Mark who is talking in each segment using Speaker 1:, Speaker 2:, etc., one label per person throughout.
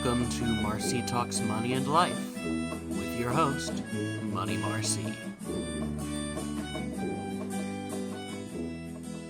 Speaker 1: Welcome to Marci Talks Money and Life with your host, Money Marci.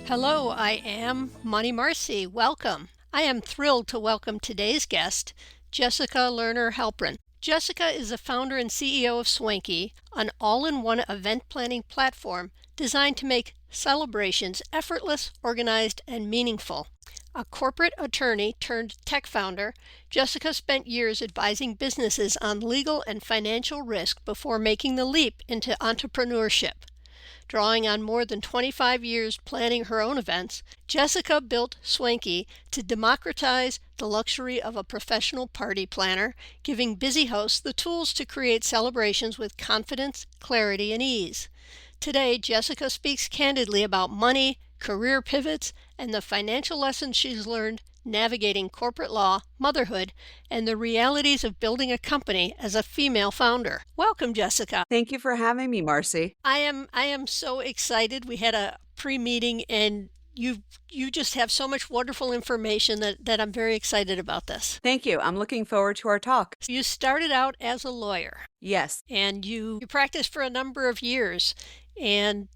Speaker 2: Hello, I am Money Marci. Welcome. I am thrilled to welcome today's guest, Jessica Lerner Halprin. Jessica is the founder and CEO of Swankey, an all-in-one event planning platform designed to make celebrations effortless, organized, and meaningful. A corporate attorney turned tech founder, Jessica spent years advising businesses on legal and financial risk before making the leap into entrepreneurship. Drawing on more than 25 years planning her own events, Jessica built Swankey to democratize the luxury of a professional party planner, giving busy hosts the tools to create celebrations with confidence, clarity, and ease. Today, Jessica speaks candidly about money, career pivots, and the financial lessons she's learned navigating corporate law, motherhood, and the realities of building a company as a female founder. Welcome, Jessica.
Speaker 3: Thank you for having me, Marci.
Speaker 2: I am so excited. We had a pre-meeting and you just have so much wonderful information that I'm very excited about this.
Speaker 3: Thank you. I'm looking forward to our talk.
Speaker 2: You started out as a lawyer.
Speaker 3: Yes.
Speaker 2: And you practiced for a number of years. And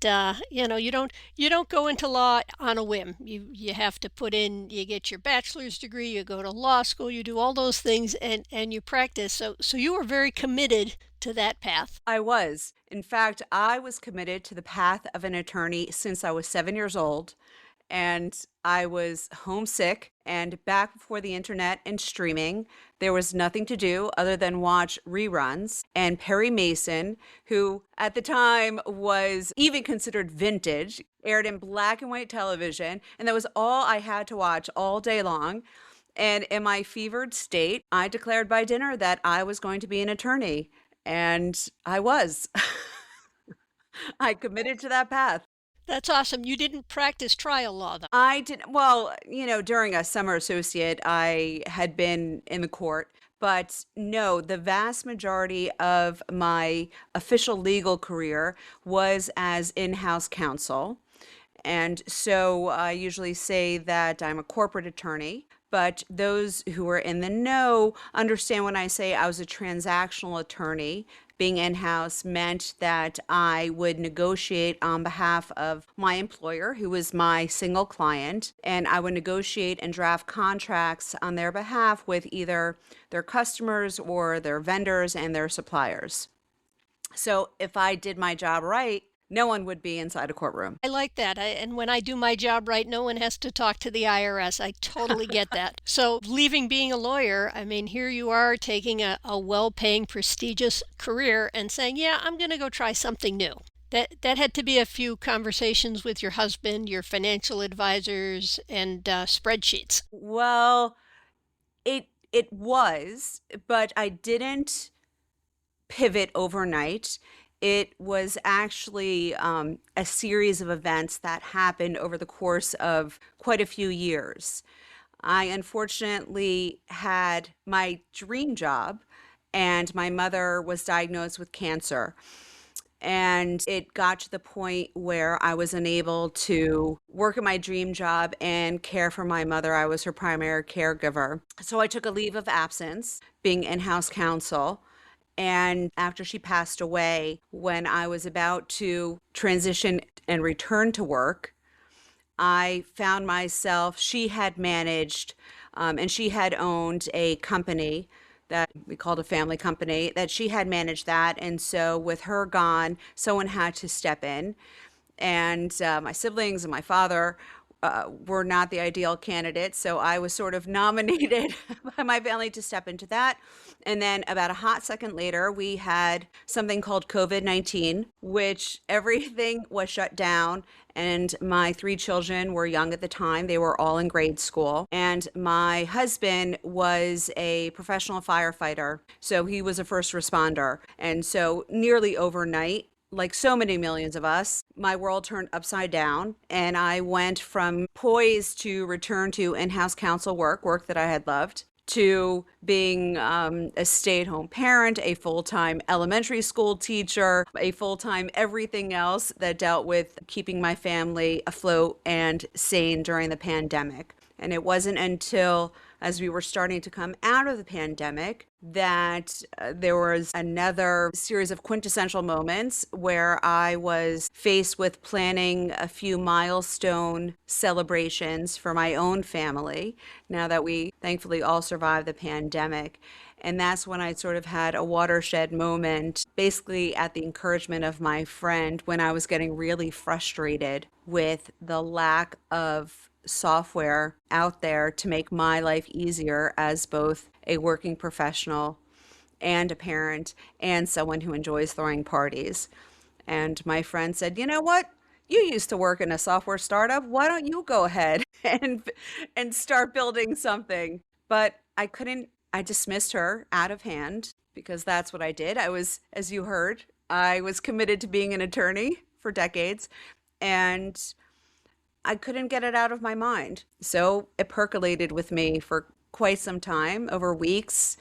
Speaker 2: you don't go into law on a whim. You have to you get your bachelor's degree, you go to law school, you do all those things, and you practice. So you were very committed to that path.
Speaker 3: I was. In fact, I was committed to the path of an attorney since I was 7 years old. And I was homesick, and back before the internet and streaming, there was nothing to do other than watch reruns. And Perry Mason, who at the time was even considered vintage, aired in black and white television, and that was all I had to watch all day long. And in my fevered state, I declared by dinner that I was going to be an attorney, and I was. I committed to that path.
Speaker 2: That's awesome. You didn't practice trial law, though.
Speaker 3: I did. Well, during a summer associate, I had been in the court, but no, the vast majority of my official legal career was as in-house counsel. And so I usually say that I'm a corporate attorney, but those who are in the know understand when I say I was a transactional attorney. Being in-house meant that I would negotiate on behalf of my employer, who was my single client, and I would negotiate and draft contracts on their behalf with either their customers or their vendors and their suppliers. So if I did my job right, no one would be inside a courtroom.
Speaker 2: I like that. And when I do my job right, no one has to talk to the IRS. I totally get that. So leaving being a lawyer, I mean, here you are taking a well-paying, prestigious career and saying, yeah, I'm going to go try something new. That had to be a few conversations with your husband, your financial advisors, and spreadsheets.
Speaker 3: Well, it was, but I didn't pivot overnight. It was actually a series of events that happened over the course of quite a few years. I unfortunately had my dream job, and my mother was diagnosed with cancer. And it got to the point where I was unable to work at my dream job and care for my mother. I was her primary caregiver. So I took a leave of absence, being in-house counsel. And after she passed away, when I was about to transition and return to work, I found myself, she had managed and she had owned a company that we called a family company, that she had managed that. And so with her gone, someone had to step in. And my siblings and my father were not the ideal candidates. So I was sort of nominated by my family to step into that. And then about a hot second later, we had something called COVID-19, which everything was shut down. And my 3 children were young at the time. They were all in grade school. And my husband was a professional firefighter. So he was a first responder. And so nearly overnight, like so many millions of us, my world turned upside down, and I went from poised to return to in-house counsel work that I had loved, to being a stay-at-home parent, a full-time elementary school teacher, a full-time everything else that dealt with keeping my family afloat and sane during the pandemic. And it wasn't until as we were starting to come out of the pandemic, that there was another series of quintessential moments where I was faced with planning a few milestone celebrations for my own family, now that we thankfully all survived the pandemic. And that's when I sort of had a watershed moment, basically at the encouragement of my friend, when I was getting really frustrated with the lack of software out there to make my life easier as both a working professional and a parent and someone who enjoys throwing parties. And my friend said, "You know what? You used to work in a software startup. Why don't you go ahead and start building something?" But I dismissed her out of hand because that's what I did. I was, as you heard, I was committed to being an attorney for decades, and I couldn't get it out of my mind. So it percolated with me for quite some time, over weeks.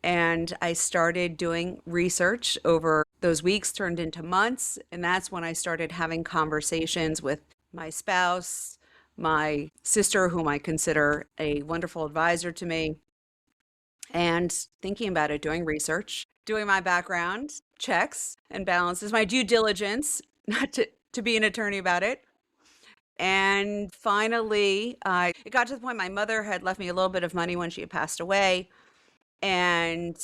Speaker 3: And I started doing research over those weeks, turned into months. And that's when I started having conversations with my spouse, my sister, whom I consider a wonderful advisor to me, and thinking about it, doing research, doing my background checks and balances, my due diligence, not to be an attorney about it. And finally, it got to the point my mother had left me a little bit of money when she had passed away. And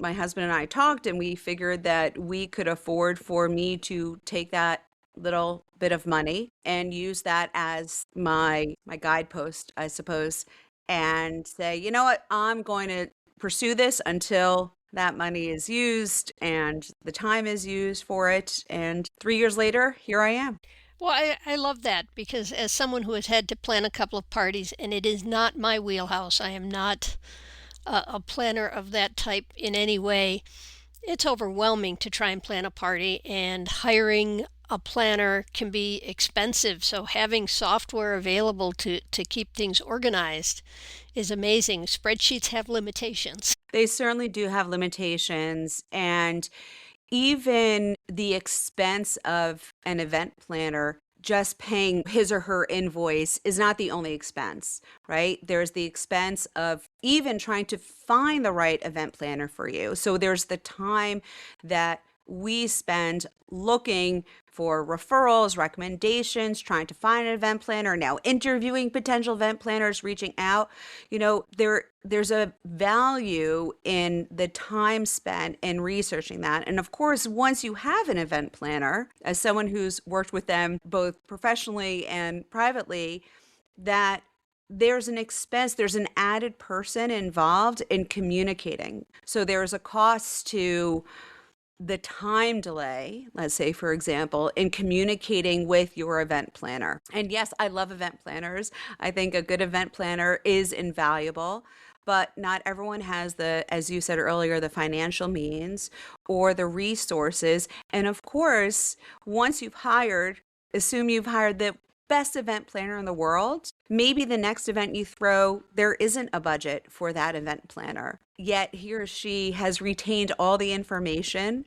Speaker 3: my husband and I talked, and we figured that we could afford for me to take that little bit of money and use that as my guidepost, I suppose, and say, you know what, I'm going to pursue this until that money is used and the time is used for it. And 3 years later, here I am.
Speaker 2: Well, I love that because as someone who has had to plan a couple of parties, and it is not my wheelhouse, I am not a planner of that type in any way. It's overwhelming to try and plan a party, and hiring a planner can be expensive. So having software available to keep things organized is amazing. Spreadsheets have limitations.
Speaker 3: They certainly do have limitations. And even the expense of an event planner, just paying his or her invoice is not the only expense, right? There's the expense of even trying to find the right event planner for you. So there's the time that we spend looking for referrals, recommendations, trying to find an event planner, now interviewing potential event planners, reaching out. There's a value in the time spent in researching that. And of course, once you have an event planner, as someone who's worked with them both professionally and privately, that there's an expense, there's an added person involved in communicating. So there's a cost to the time delay, let's say, for example, in communicating with your event planner. And yes, I love event planners. I think a good event planner is invaluable, but not everyone has as you said earlier, the financial means or the resources. And of course, once assume you've hired the best event planner in the world. Maybe the next event you throw, there isn't a budget for that event planner. Yet he or she has retained all the information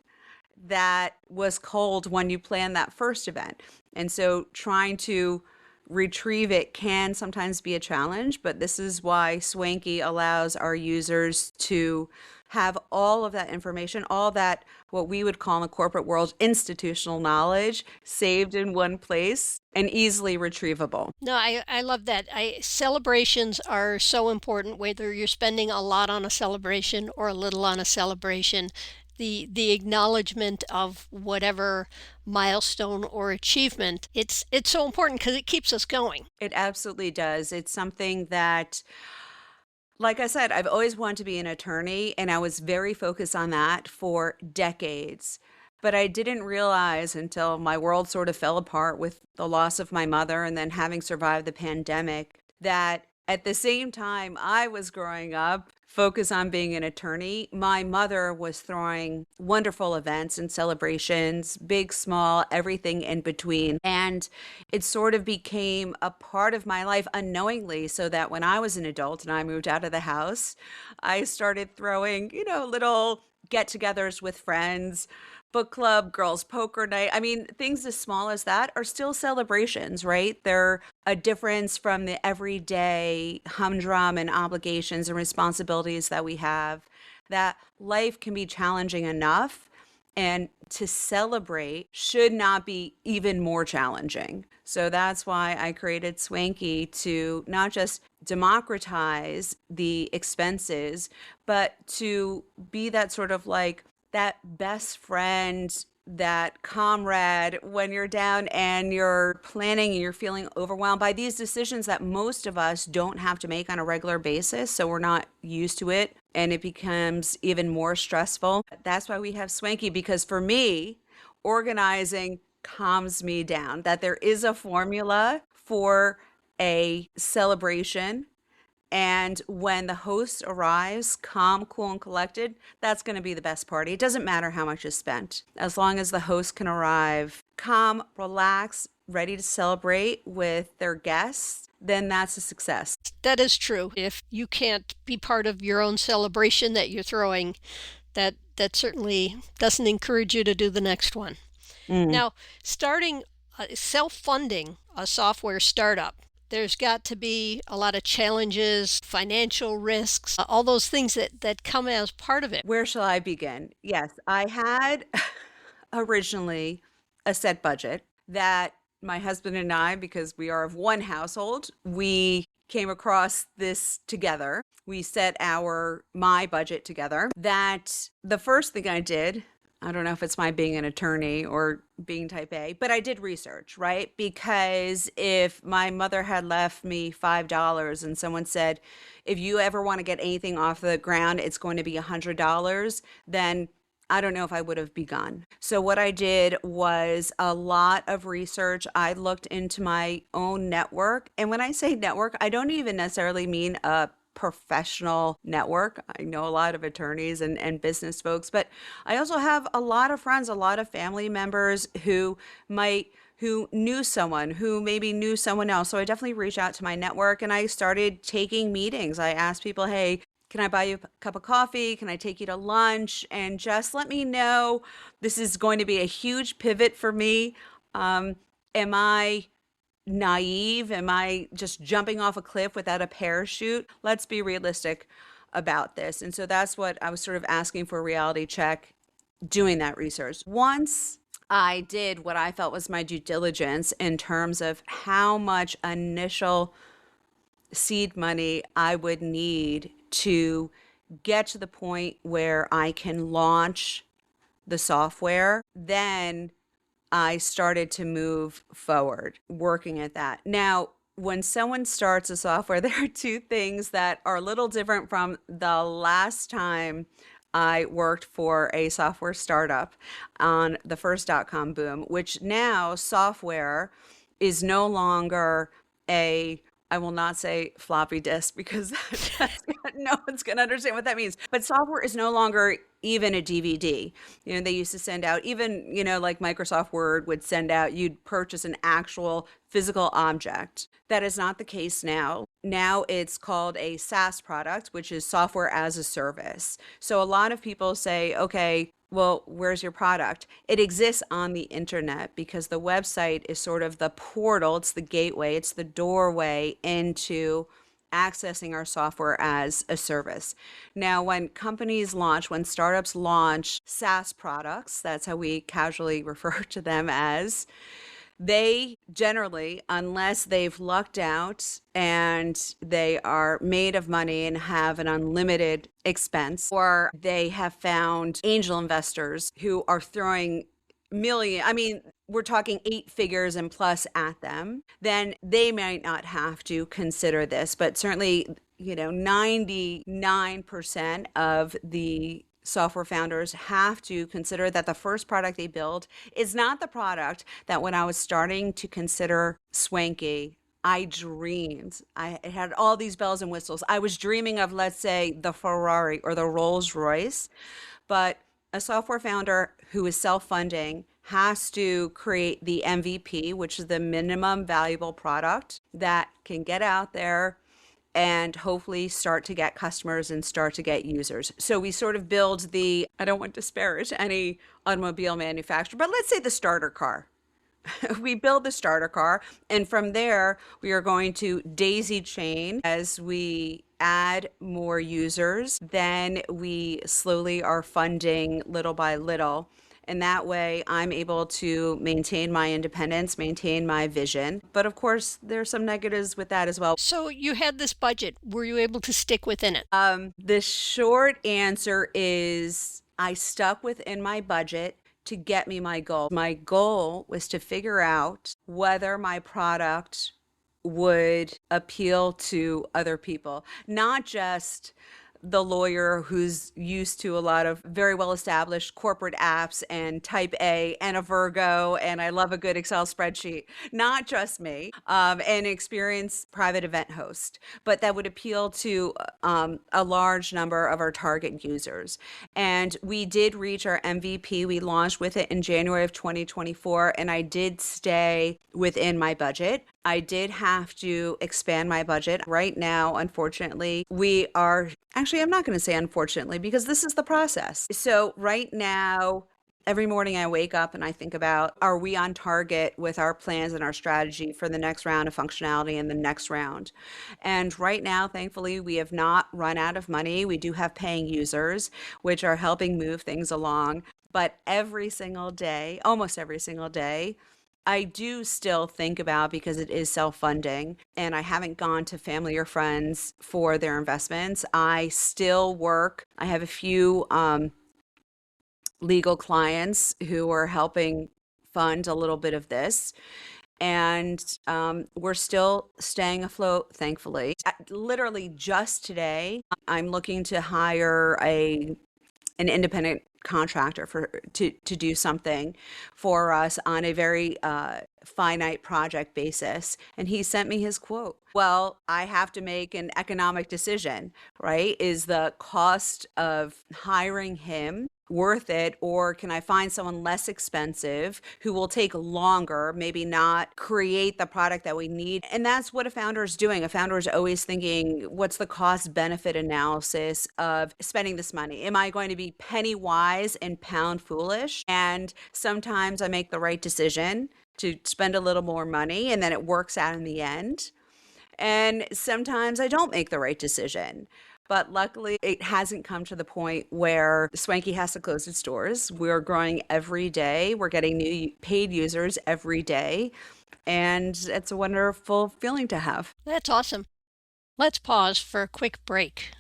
Speaker 3: that was culled when you planned that first event. And so trying to retrieve it can sometimes be a challenge, but this is why Swankey allows our users to have all of that information, all that what we would call in the corporate world institutional knowledge saved in one place and easily retrievable.
Speaker 2: No, I love that. Celebrations are so important, whether you're spending a lot on a celebration or a little on a celebration. The acknowledgement of whatever milestone or achievement, it's so important because it keeps us going.
Speaker 3: It absolutely does. It's something that, like I said, I've always wanted to be an attorney, and I was very focused on that for decades. But I didn't realize until my world sort of fell apart with the loss of my mother and then having survived the pandemic that at the same time I was growing up, focused on being an attorney, my mother was throwing wonderful events and celebrations, big, small, everything in between. And it sort of became a part of my life unknowingly, so that when I was an adult and I moved out of the house, I started throwing, little get-togethers with friends, book club, girls poker night. I mean, things as small as that are still celebrations, right? They're a difference from the everyday humdrum and obligations and responsibilities that we have, that life can be challenging enough. And to celebrate should not be even more challenging. So that's why I created Swanky to not just democratize the expenses, but to be that sort of like that best friend, that comrade when you're down and you're planning and you're feeling overwhelmed by these decisions that most of us don't have to make on a regular basis. So we're not used to it and it becomes even more stressful. That's why we have Swanky, because for me, organizing calms me down, that there is a formula for a celebration, and when the host arrives, calm, cool, and collected, that's going to be the best party. It doesn't matter how much is spent. As long as the host can arrive calm, relaxed, ready to celebrate with their guests, then that's a success.
Speaker 2: That is true. If you can't be part of your own celebration that you're throwing, that certainly doesn't encourage you to do the next one. Now, starting self-funding a software startup, there's got to be a lot of challenges, financial risks, all those things that come as part of it.
Speaker 3: Where shall I begin? Yes, I had originally a set budget that my husband and I, because we are of one household, we came across this together. We set my budget together. That the first thing I did, I don't know if it's my being an attorney or being type A, but I did research, right? Because if my mother had left me $5 and someone said, if you ever want to get anything off the ground, it's going to be $100, then I don't know if I would have begun. So what I did was a lot of research. I looked into my own network. And when I say network, I don't even necessarily mean a professional network. I know a lot of attorneys and business folks, but I also have a lot of friends, a lot of family members who knew someone who maybe knew someone else. So I definitely reached out to my network and I started taking meetings. I asked people, hey, can I buy you a cup of coffee? Can I take you to lunch? And just let me know. This is going to be a huge pivot for me. Am I naive? Am I just jumping off a cliff without a parachute? Let's be realistic about this. And so that's what I was sort of asking for, a reality check, doing that research. Once I did what I felt was my due diligence in terms of how much initial seed money I would need to get to the point where I can launch the software, then I started to move forward working at that. Now, when someone starts a software, there are two things that are a little different from the last time I worked for a software startup on the first dot-com boom, which now software is no longer I will not say floppy disk because no one's going to understand what that means. But software is no longer even a DVD. They used to send out, even, like Microsoft Word would send out, you'd purchase an actual physical object. That is not the case now. Now it's called a SaaS product, which is software as a service. So a lot of people say, okay, well, where's your product? It exists on the internet because the website is sort of the portal, it's the gateway, it's the doorway into accessing our software as a service. Now, when startups launch SaaS products, that's how we casually refer to them as, they generally, unless they've lucked out and they are made of money and have an unlimited expense, or they have found angel investors who are throwing we're talking 8 figures and plus at them, then they might not have to consider this. But certainly, 99% of the software founders have to consider that the first product they build is not the product that when I was starting to consider Swanky, I dreamed. It had all these bells and whistles. I was dreaming of, let's say, the Ferrari or the Rolls Royce, but a software founder who is self-funding has to create the MVP, which is the minimum valuable product that can get out there and hopefully start to get customers and start to get users. So we sort of build I don't want to disparage any automobile manufacturer, but let's say the starter car. We build the starter car, and from there, we are going to daisy chain as we add more users. Then we slowly are funding little by little. And that way, I'm able to maintain my independence, maintain my vision. But of course, there's some negatives with that as well.
Speaker 2: So you had this budget. Were you able to stick within it?
Speaker 3: The short answer is I stuck within my budget to get me my goal. My goal was to figure out whether my product would appeal to other people, not just the lawyer who's used to a lot of very well established corporate apps and type A and a Virgo, and I love a good Excel spreadsheet. Not just me, an experienced private event host, but that would appeal to a large number of our target users. And we did reach our MVP. We launched with it in January of 2024, and I did stay within my budget. I did have to expand my budget. Right now, unfortunately, we are actually, I'm not going to say unfortunately, because this is the process. So right now, every morning I wake up and I think about, are we on target with our plans and our strategy for the next round of functionality and the next round? And right now, thankfully, we have not run out of money. We do have paying users, which are helping move things along. But every single day, almost every single day, I do still think about, because it is self-funding and I haven't gone to family or friends for their investments. I still work. I have a few legal clients who are helping fund a little bit of this. And we're still staying afloat, thankfully. Literally just today, I'm looking to hire an independent contractor to do something for us on a very finite project basis. And he sent me his quote. Well, I have to make an economic decision, right? Is the cost of hiring him worth it, or can I find someone less expensive who will take longer, maybe not create the product that we need? And that's what a founder is doing. A founder is always thinking, what's the cost benefit analysis of spending this money? Am I going to be penny wise and pound foolish? And sometimes I make the right decision to spend a little more money, and then it works out in the end. And sometimes I don't make the right decision. But luckily, it hasn't come to the point where Swankey has to close its doors. We're growing every day. We're getting new paid users every day. And it's a wonderful feeling to have.
Speaker 2: That's awesome. Let's pause for a quick break.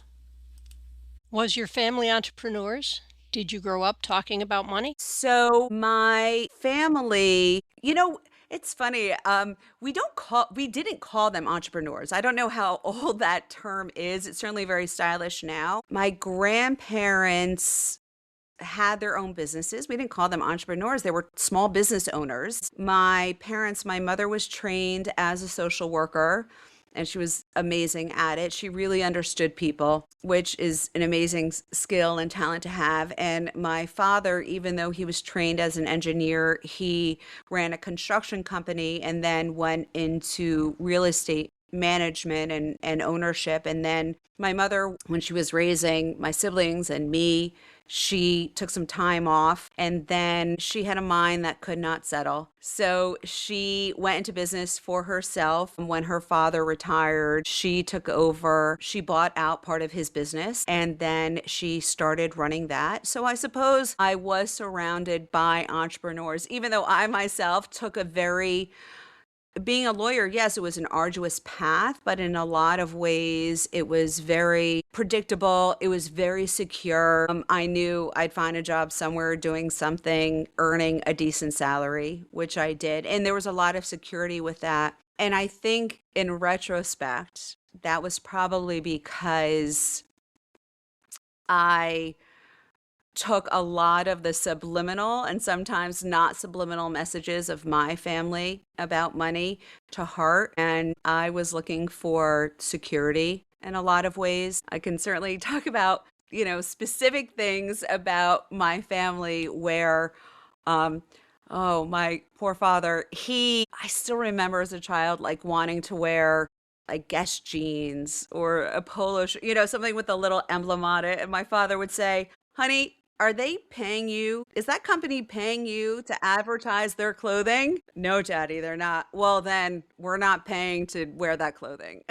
Speaker 2: Was your family entrepreneurs? Did you grow up talking about money?
Speaker 3: So my family, it's funny. We didn't call them entrepreneurs. I don't know how old that term is. It's certainly very stylish now. My grandparents had their own businesses. We didn't call them entrepreneurs. They were small business owners. My mother was trained as a social worker, and she was amazing at it. She really understood people, which is an amazing skill and talent to have. And my father, even though he was trained as an engineer, he ran a construction company and then went into real estate management and ownership. And then my mother, when she was raising my siblings and me, she took some time off, and then she had a mind that could not settle. So she went into business for herself. When her father retired, she took over. She bought out part of his business, and then she started running that. So I suppose I was surrounded by entrepreneurs, even though I myself took being a lawyer, yes, it was an arduous path, but in a lot of ways, it was very predictable. It was very secure. I knew I'd find a job somewhere doing something, earning a decent salary, which I did. And there was a lot of security with that. And I think in retrospect, that was probably because I took a lot of the subliminal and sometimes not subliminal messages of my family about money to heart. And I was looking for security in a lot of ways. I can certainly talk about, specific things about my family where, my poor father, I still remember as a child, like wanting to wear like Guess jeans or a polo shirt, something with a little emblem on it. And my father would say, honey, are they paying you? Is that company paying you to advertise their clothing? No, Daddy, they're not. Well, then we're not paying to wear that clothing.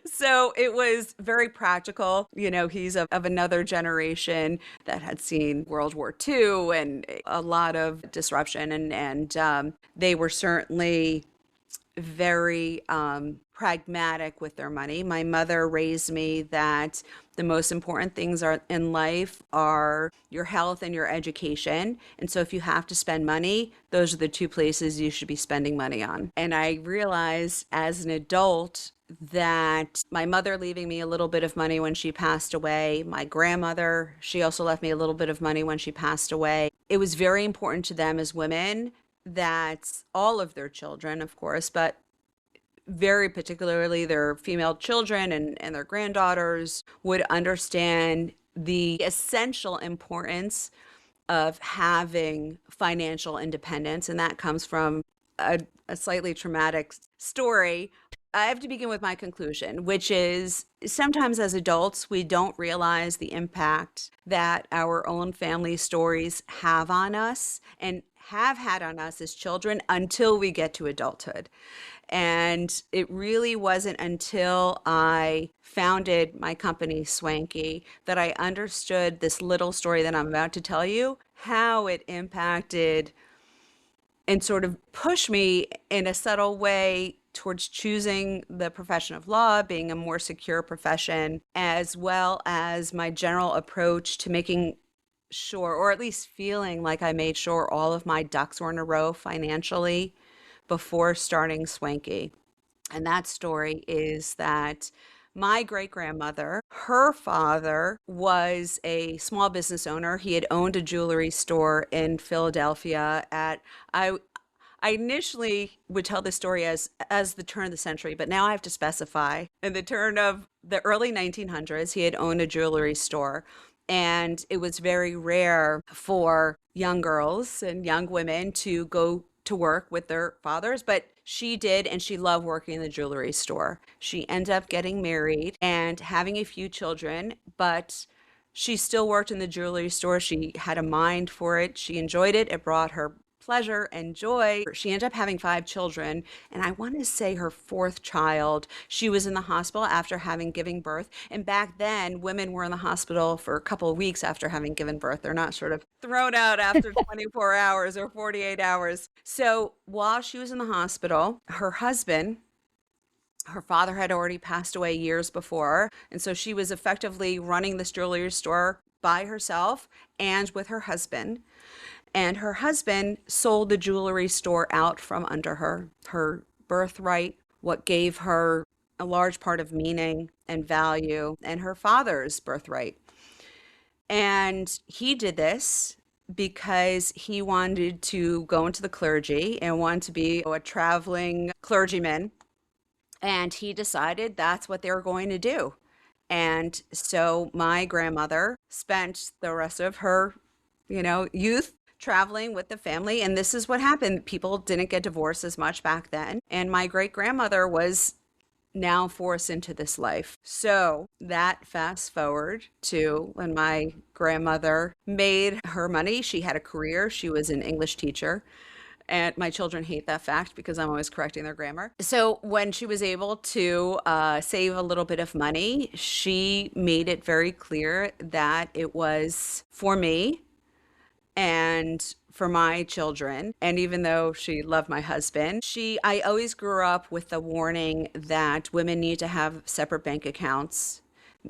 Speaker 3: So it was very practical. He's of another generation that had seen World War II and a lot of disruption. And they were certainly very pragmatic with their money. My mother raised me that the most important things are in life are your health and your education. And so if you have to spend money, those are the two places you should be spending money on. And I realized as an adult that my mother leaving me a little bit of money when she passed away, my grandmother, she also left me a little bit of money when she passed away. It was very important to them as women that all of their children, of course, but very particularly their female children and their granddaughters would understand the essential importance of having financial independence. And that comes from a slightly traumatic story. I have to begin with my conclusion, which is sometimes as adults, we don't realize the impact that our own family stories have on us and have had on us as children until we get to adulthood. And it really wasn't until I founded my company, Swankey, that I understood this little story that I'm about to tell you, how it impacted and sort of pushed me in a subtle way towards choosing the profession of law, being a more secure profession, as well as my general approach to making sure, or at least feeling like I made sure all of my ducks were in a row financially before starting Swankey. And that story is that my great grandmother, her father was a small business owner. He had owned a jewelry store in Philadelphia I initially would tell this story as the turn of the century, but now I have to specify. In the turn of the early 1900s, he had owned a jewelry store. And it was very rare for young girls and young women to go to work with their fathers, but she did, and she loved working in the jewelry store. She ended up getting married and having a few children, but she still worked in the jewelry store. She had a mind for it. She enjoyed it. It brought her pleasure and joy. She ended up having 5 children, and I want to say her 4th child, she was in the hospital after having given birth. And back then, women were in the hospital for a couple of weeks after having given birth. They're not sort of thrown out after 24 hours or 48 hours. So while she was in the hospital, her husband, her father had already passed away years before, and so she was effectively running this jewelry store by herself and with her husband. And her husband sold the jewelry store out from under her birthright, what gave her a large part of meaning and value, and her father's birthright. And he did this because he wanted to go into the clergy and wanted to be a traveling clergyman. And he decided that's what they were going to do. And so my grandmother spent the rest of her, youth traveling with the family. And this is what happened. People didn't get divorced as much back then. And my great grandmother was now forced into this life. So that fast forward to when my grandmother made her money. She had a career. She was an English teacher. And my children hate that fact because I'm always correcting their grammar. So when she was able to save a little bit of money, she made it very clear that it was for me and for my children. And even though she loved my husband, I always grew up with the warning that women need to have separate bank accounts.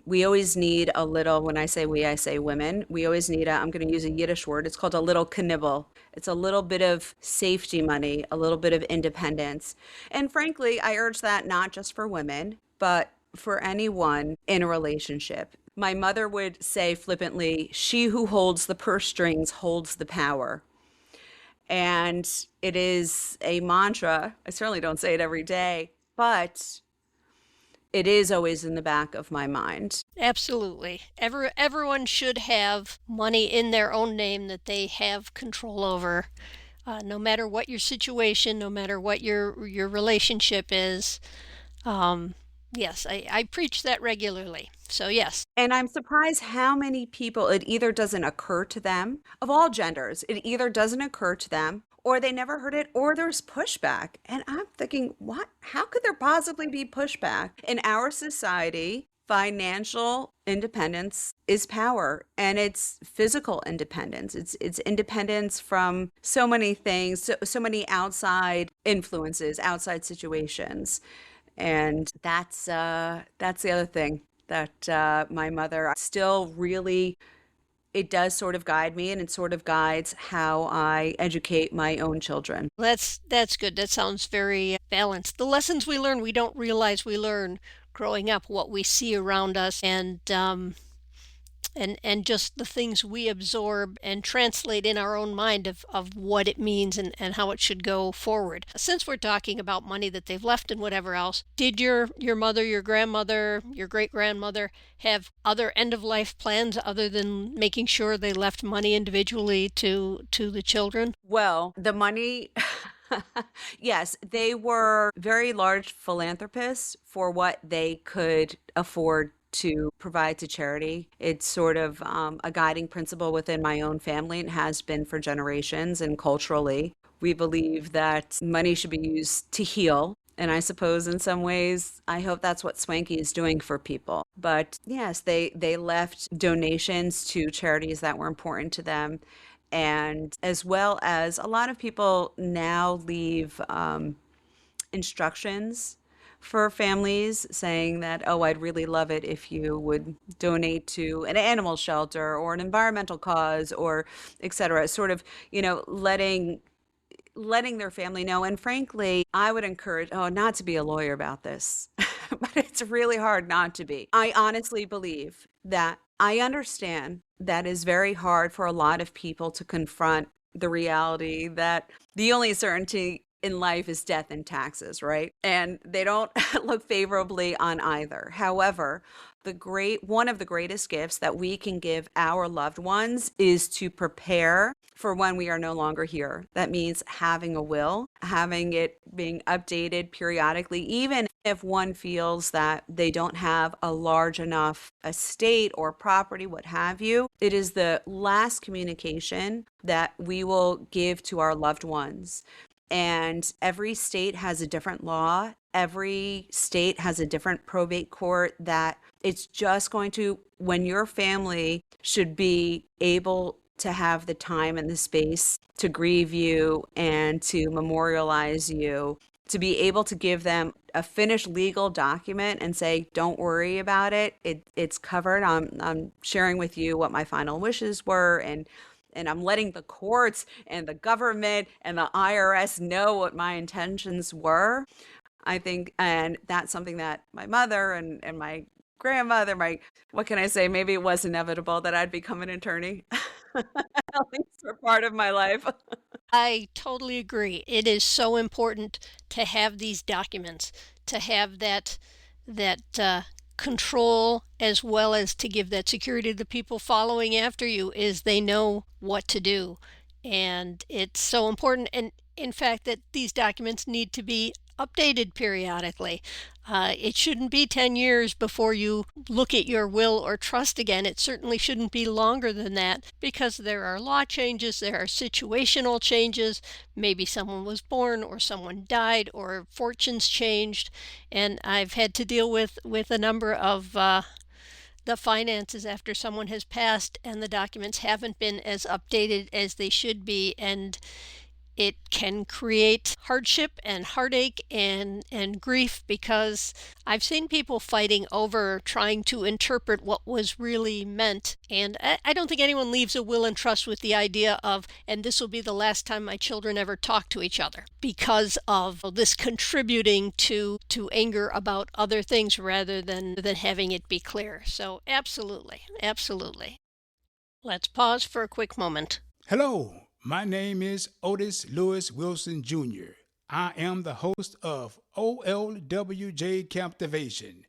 Speaker 3: We always need a little, when I say we, I say women, we always need I'm going to use a Yiddish word. It's called a little knibbel. It's a little bit of safety money, a little bit of independence. And frankly, I urge that not just for women, but for anyone in a relationship. My mother would say flippantly, she who holds the purse strings holds the power. And it is a mantra. I certainly don't say it every day, but it is always in the back of my mind.
Speaker 2: Absolutely. Everyone should have money in their own name that they have control over, no matter what your situation, no matter what your relationship is. Um, yes, I preach that regularly. So yes.
Speaker 3: And I'm surprised how many people it either doesn't occur to them, of all genders, it either doesn't occur to them, or they never heard it, or there's pushback. And I'm thinking, what? How could there possibly be pushback? In our society, financial independence is power, and it's physical independence. It's independence from so many things, so many outside influences, outside situations. And that's the other thing that my mother still really, it does sort of guide me, and it sort of guides how I educate my own children.
Speaker 2: That's good. That sounds very balanced. The lessons we learn, we don't realize we learn growing up, what we see around us, and just the things we absorb and translate in our own mind of what it means and how it should go forward. Since we're talking about money that they've left and whatever else, did your mother, your grandmother, your great-grandmother have other end-of-life plans other than making sure they left money individually to the children?
Speaker 3: Well, the money, yes, they were very large philanthropists for what they could afford to provide to charity. It's sort of a guiding principle within my own family and has been for generations. And culturally, we believe that money should be used to heal. And I suppose in some ways, I hope that's what Swanky is doing for people. But yes, they left donations to charities that were important to them. And as well as a lot of people now leave instructions for families saying that, oh, I'd really love it if you would donate to an animal shelter or an environmental cause or et cetera, sort of, letting their family know. And frankly, I would encourage, not to be a lawyer about this, but it's really hard not to be. I honestly believe that I understand that is very hard for a lot of people to confront the reality that the only certainty in life is death and taxes, right? And they don't look favorably on either. However, one of the greatest gifts that we can give our loved ones is to prepare for when we are no longer here. That means having a will, having it being updated periodically, even if one feels that they don't have a large enough estate or property, what have you. It is the last communication that we will give to our loved ones. And every state has a different law. Every state has a different probate court that it's just going to, when your family should be able to have the time and the space to grieve you and to memorialize you, to be able to give them a finished legal document and say, don't worry about it. It's covered. I'm sharing with you what my final wishes were, and I'm letting the courts and the government and the IRS know what my intentions were. I think, and that's something that my mother and my grandmother, what can I say? Maybe it was inevitable that I'd become an attorney, at least for part of my life.
Speaker 2: I totally agree. It is so important to have these documents, to have that control, as well as to give that security to the people following after you, is they know what to do. And it's so important, and in fact, that these documents need to be updated periodically. It shouldn't be 10 years before you look at your will or trust again. It certainly shouldn't be longer than that, because there are law changes, there are situational changes. Maybe someone was born or someone died or fortunes changed. And I've had to deal with a number of the finances after someone has passed and the documents haven't been as updated as they should be. And it can create hardship and heartache and grief, because I've seen people fighting over trying to interpret what was really meant. And I don't think anyone leaves a will and trust with the idea of, and this will be the last time my children ever talk to each other, because of this contributing to anger about other things rather than having it be clear. So absolutely, absolutely. Let's pause for a quick moment.
Speaker 4: Hello, my name is Otis Lewis Wilson Jr. I am the host of OLWJ Captivation,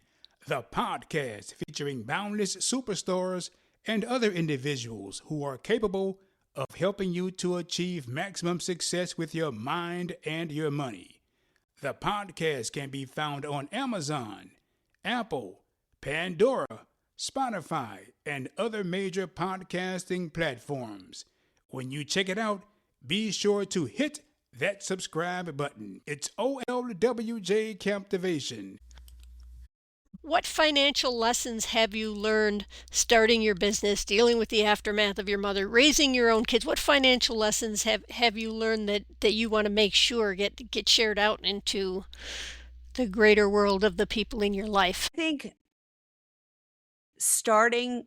Speaker 4: the podcast featuring boundless superstars and other individuals who are capable of helping you to achieve maximum success with your mind and your money. The podcast can be found on Amazon, Apple, Pandora, Spotify, and other major podcasting platforms. When you check it out, be sure to hit that subscribe button. It's OLWJ Captivation.
Speaker 2: What financial lessons have you learned starting your business, dealing with the aftermath of your mother, raising your own kids? What financial lessons have you learned that you want to make sure get shared out into the greater world of the people in your life?
Speaker 3: I think starting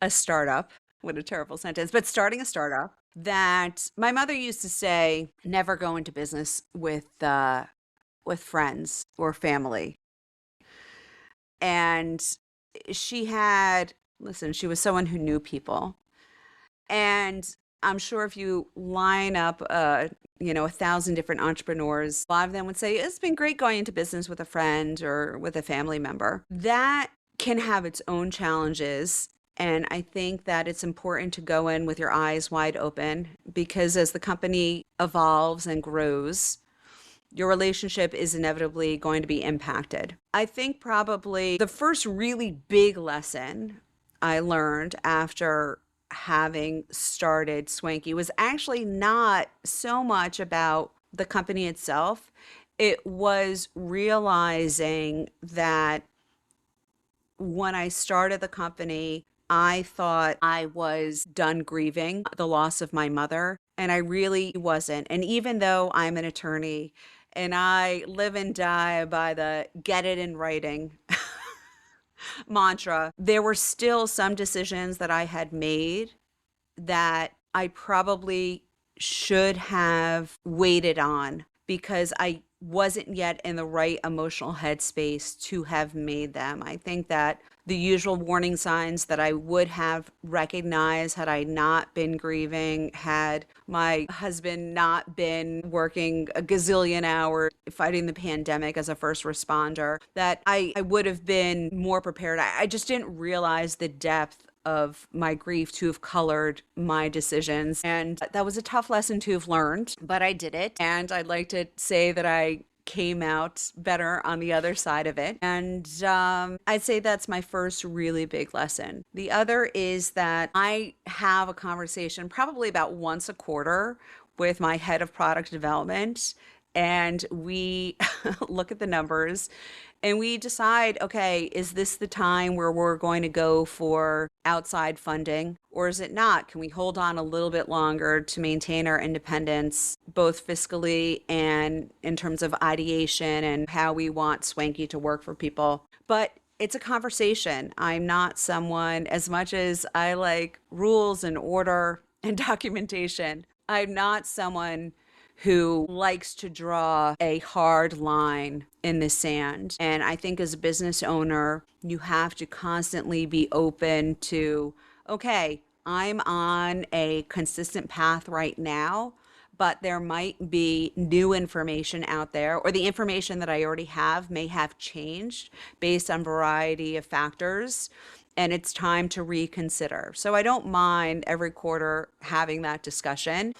Speaker 3: a startup, what a terrible sentence, but starting a startup, that my mother used to say, never go into business with friends or family. And she was someone who knew people. And I'm sure if you line up, 1,000 different entrepreneurs, a lot of them would say, it's been great going into business with a friend or with a family member. That can have its own challenges. And I think that it's important to go in with your eyes wide open, because as the company evolves and grows, your relationship is inevitably going to be impacted. I think probably the first really big lesson I learned after having started Swankey was actually not so much about the company itself. It was realizing that when I started the company, I thought I was done grieving the loss of my mother, and I really wasn't. And even though I'm an attorney and I live and die by the get it in writing mantra, there were still some decisions that I had made that I probably should have waited on, because I wasn't yet in the right emotional headspace to have made them. I think that the usual warning signs that I would have recognized had I not been grieving, had my husband not been working a gazillion hours fighting the pandemic as a first responder, that I would have been more prepared. I just didn't realize the depth of my grief to have colored my decisions. And that was a tough lesson to have learned, but I did it. And I'd like to say that I came out better on the other side of it. And I'd say that's my first really big lesson. The other is that I have a conversation probably about once a quarter with my head of product development, and we look at the numbers and we decide, okay, is this the time where we're going to go for outside funding, or is it not? Can we hold on a little bit longer to maintain our independence, both fiscally and in terms of ideation and how we want Swankey to work for people? But it's a conversation. I'm not someone, as much as I like rules and order and documentation, I'm not someone who likes to draw a hard line in the sand. And I think as a business owner, you have to constantly be open to, okay, I'm on a consistent path right now, but there might be new information out there, or the information that I already have may have changed based on a variety of factors, and it's time to reconsider. So I don't mind every quarter having that discussion.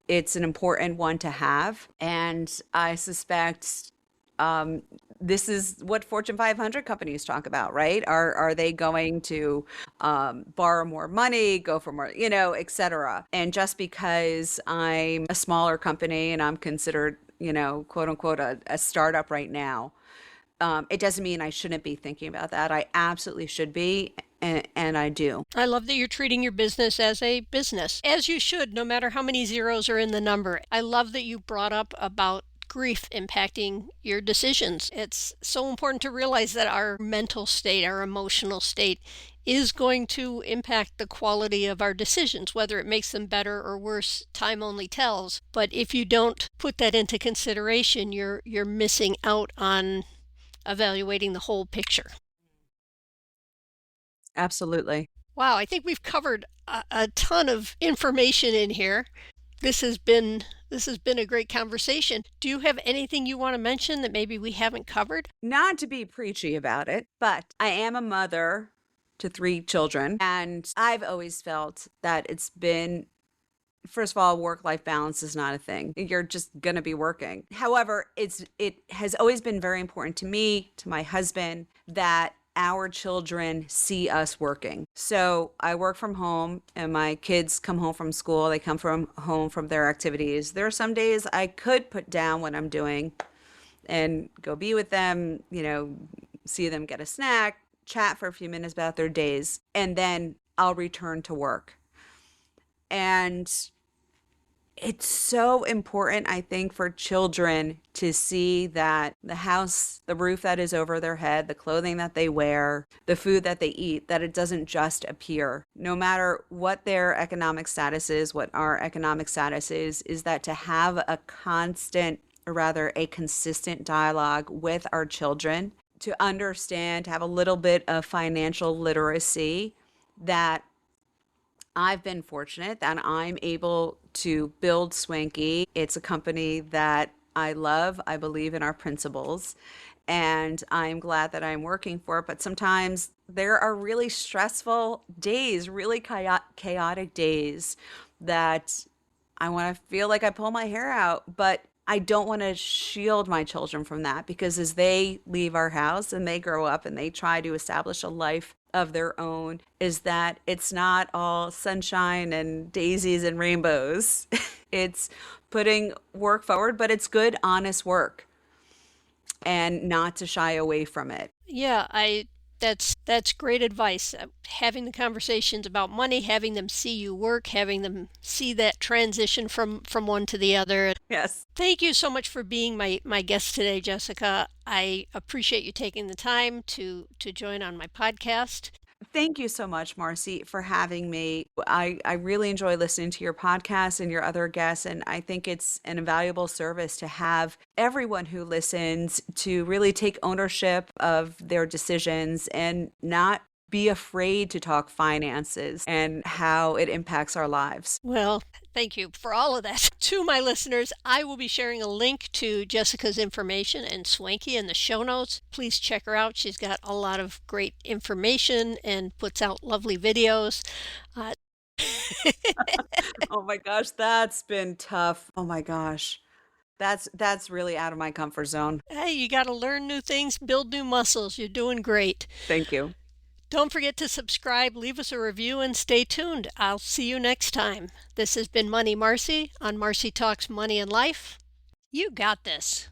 Speaker 3: It's an important one to have. And I suspect this is what Fortune 500 companies talk about, right? Are they going to borrow more money, go for more, et cetera? And just because I'm a smaller company and I'm considered, quote unquote, a startup right now, it doesn't mean I shouldn't be thinking about that. I absolutely should be. And I do.
Speaker 2: I love that you're treating your business as a business, as you should, no matter how many zeros are in the number. I love that you brought up about grief impacting your decisions. It's so important to realize that our mental state, our emotional state, is going to impact the quality of our decisions. Whether it makes them better or worse, time only tells. But if you don't put that into consideration, you're missing out on evaluating the whole picture.
Speaker 3: Absolutely.
Speaker 2: Wow, I think we've covered a ton of information in here. This has been a great conversation. Do you have anything you want to mention that maybe we haven't covered?
Speaker 3: Not to be preachy about it, but I am a mother to 3 children, and I've always felt that it's been First of all, work-life balance is not a thing. You're just going to be working. However, it has always been very important to me, to my husband, that our children see us working. So I work from home and my kids come home from school. They come from home from their activities. There are some days I could put down what I'm doing and go be with them, see them get a snack, chat for a few minutes about their days, and then I'll return to work. And it's so important, I think, for children to see that the house, the roof that is over their head, the clothing that they wear, the food that they eat, that it doesn't just appear. No matter what their economic status is, what our economic status is that to have a constant, or rather a consistent dialogue with our children, to understand, to have a little bit of financial literacy, that I've been fortunate that I'm able to build Swankey. It's a company that I love. I believe in our principles, and I'm glad that I'm working for it. But sometimes there are really stressful days, really chaotic days that I want to feel like I pull my hair out, but I don't want to shield my children from that, because as they leave our house and they grow up and they try to establish a life of their own, is that it's not all sunshine and daisies and rainbows. It's putting work forward, but it's good, honest work, and not to shy away from it.
Speaker 2: Yeah, that's great advice. Having the conversations about money, having them see you work, having them see that transition from one to the other.
Speaker 3: Yes.
Speaker 2: Thank you so much for being my guest today, Jessica. I appreciate you taking the time to join on my podcast.
Speaker 3: Thank you so much, Marci, for having me. I really enjoy listening to your podcast and your other guests, and I think it's an invaluable service to have everyone who listens to really take ownership of their decisions and not be afraid to talk finances and how it impacts our lives.
Speaker 2: Well, thank you for all of that. To my listeners, I will be sharing a link to Jessica's information and Swankey in the show notes. Please check her out. She's got a lot of great information and puts out lovely videos.
Speaker 3: Oh my gosh, that's been tough. Oh my gosh. That's really out of my comfort zone.
Speaker 2: Hey, you got to learn new things, build new muscles. You're doing great.
Speaker 3: Thank you.
Speaker 2: Don't forget to subscribe, leave us a review, and stay tuned. I'll see you next time. This has been Money Marci on Marci Talks Money and Life. You got this.